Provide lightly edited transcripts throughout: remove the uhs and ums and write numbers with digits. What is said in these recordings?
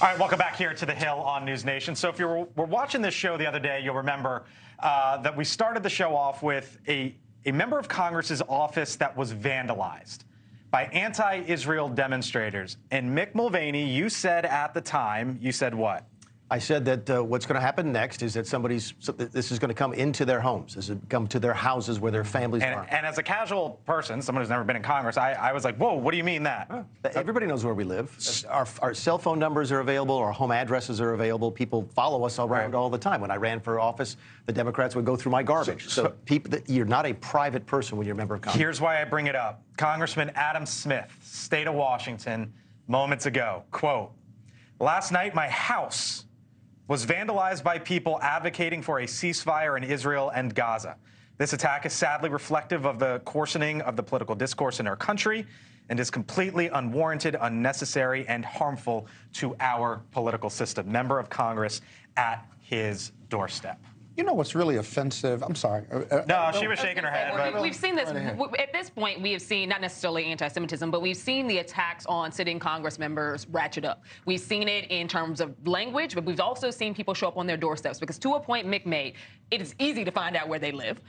All right, welcome back here to The Hill on NewsNation. So if you were watching this show the other day, you'll remember that we started the show off with a member of Congress's office that was vandalized by anti-Israel demonstrators. And Mick Mulvaney, you said at the time, you said what? I said that what's going to happen next is that this is going to come into their homes. This is going to come to their houses where their families are. And as a casual person, someone who's never been in Congress, I was like, whoa, what do you mean that? Everybody knows where we live. Our cell phone numbers are available. Our home addresses are available. People follow us around all the time. When I ran for office, the Democrats would go through my garbage. So you're not a private person when you're a member of Congress. Here's why I bring it up. Congressman Adam Smith, state of Washington, moments ago, quote, "Last night, my house was vandalized by people advocating for a ceasefire in Israel and Gaza. This attack is sadly reflective of the coarsening of the political discourse in our country and is completely unwarranted, unnecessary, and harmful to our political system." Member of Congress at his doorstep. You know what's really offensive? I'm sorry. No, she was shaking her head. But we've seen this. At this point, we have seen not necessarily anti-Semitism, but we've seen the attacks on sitting Congress members ratchet up. We've seen it in terms of language, but we've also seen people show up on their doorsteps. Because to a point Mick made, it is easy to find out where they live.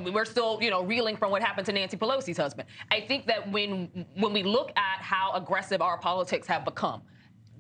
We're still, reeling from what happened to Nancy Pelosi's husband. I think that when we look at how aggressive our politics have become,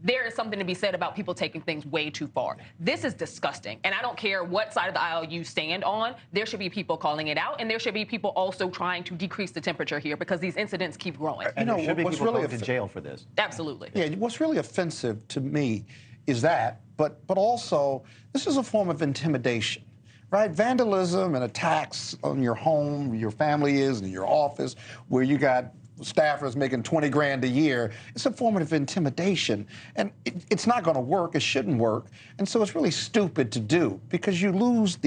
there is something to be said about people taking things way too far. This is disgusting. And I don't care what side of the aisle you stand on, there should be people calling it out, and there should be people also trying to decrease the temperature here because these incidents keep growing. And there should be people going to jail for this. Absolutely. Yeah, what's really offensive to me is that, but also, this is a form of intimidation. Right? Vandalism and attacks on your home, your family is, and your office, where you got staffers making 20 grand a year, it's a form of intimidation. And it's not going to work. It shouldn't work. And so it's really stupid to do because you lose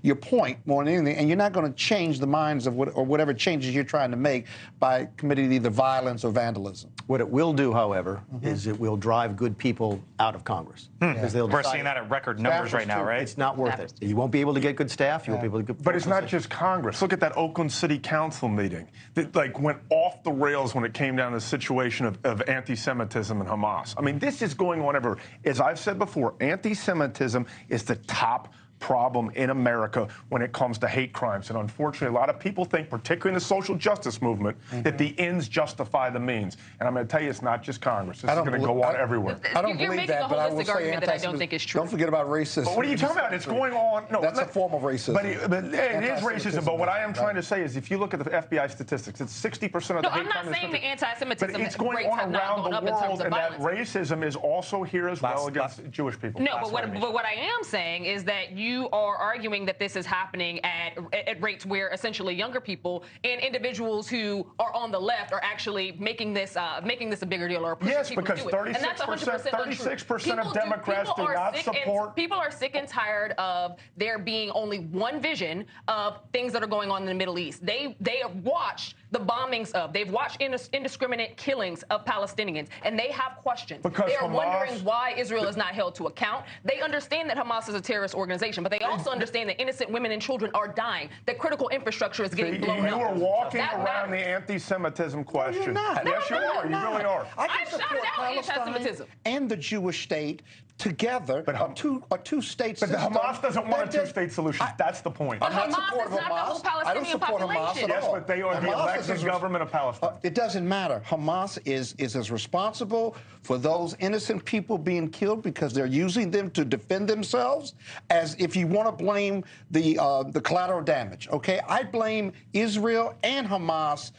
your point more than anything, and you're not going to change the minds of whatever changes you're trying to make by committing either violence or vandalism. What it will do, however, is it will drive good people out of Congress. Because they'll We're seeing that at record numbers right now, right? It's not worth it. You won't be able to get good staff. You won't be able to get. But it's not just Congress. Look at that Oakland City Council meeting that went off the rails when it came down to the situation of anti-Semitism and Hamas. I mean, this is going on everywhere. As I've said before, anti-Semitism is the top problem in America when it comes to hate crimes. And unfortunately, a lot of people think, particularly in the social justice movement, that the ends justify the means. And I'm going to tell you, it's not just Congress. This is going to go on everywhere. I don't believe that, but I will say argument that I don't think is true. Don't forget about racism. But what are you talking about? It's going on. No, that's a form of racism. But it is racism. But what I am trying to say is, if you look at the FBI statistics, it's 60% of the hate I'm not saying the anti-Semitism but it's going on around the world, and that racism is also here as well against Jewish people. No, but what I am saying is that you are arguing that this is happening at rates where essentially younger people and individuals who are on the left are actually making this a bigger deal or pushing people to do it. Yes, because 36% of Democrats do not support. People are sick and tired of there being only one vision of things that are going on in the Middle East. They have watched the bombings they've watched indiscriminate killings of Palestinians, and they have questions. Because they are wondering why Israel is not held to account. They understand that Hamas is a terrorist organization, but they also understand that innocent women and children are dying, that critical infrastructure is getting blown up. You are walking around the anti-Semitism question. No, you're not. Yes, you are. You really are. I can support Palestine and the Jewish state together, are two state systems. But Hamas doesn't want a two-state solution. That's the point. But Hamas is not the whole Palestinian population. Yes, but they are the elected government of Palestine. It doesn't matter. Hamas is as responsible for those innocent people being killed because they're using them to defend themselves as if you want to blame the collateral damage. Okay, I blame Israel and Hamas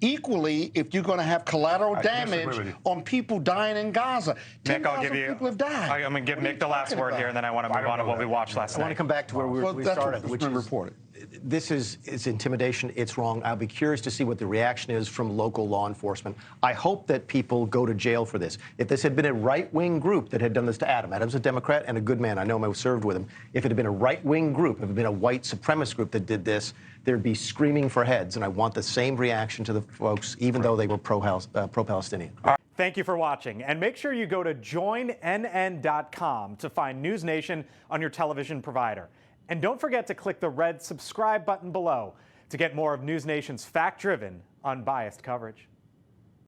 equally if you're going to have collateral damage on people dying in Gaza. Mick, I'll give you. People have died. I'm going to give Mick the last word here, and then I want to move on to what we watched last night. I want to come back to where we started, which is reported. This is intimidation. It's wrong. I'll be curious to see what the reaction is from local law enforcement. I hope that people go to jail for this. If this had been a right-wing group that had done this to Adam's a Democrat and a good man. I know him. I served with him. If it had been a right-wing group, if it had been a white supremacist group that did this, there'd be screaming for heads. And I want the same reaction to the folks, even though they were pro-Palestinian. Thank you for watching. And make sure you go to joinnn.com to find NewsNation on your television provider. And don't forget to click the red subscribe button below to get more of NewsNation's fact-driven, unbiased coverage.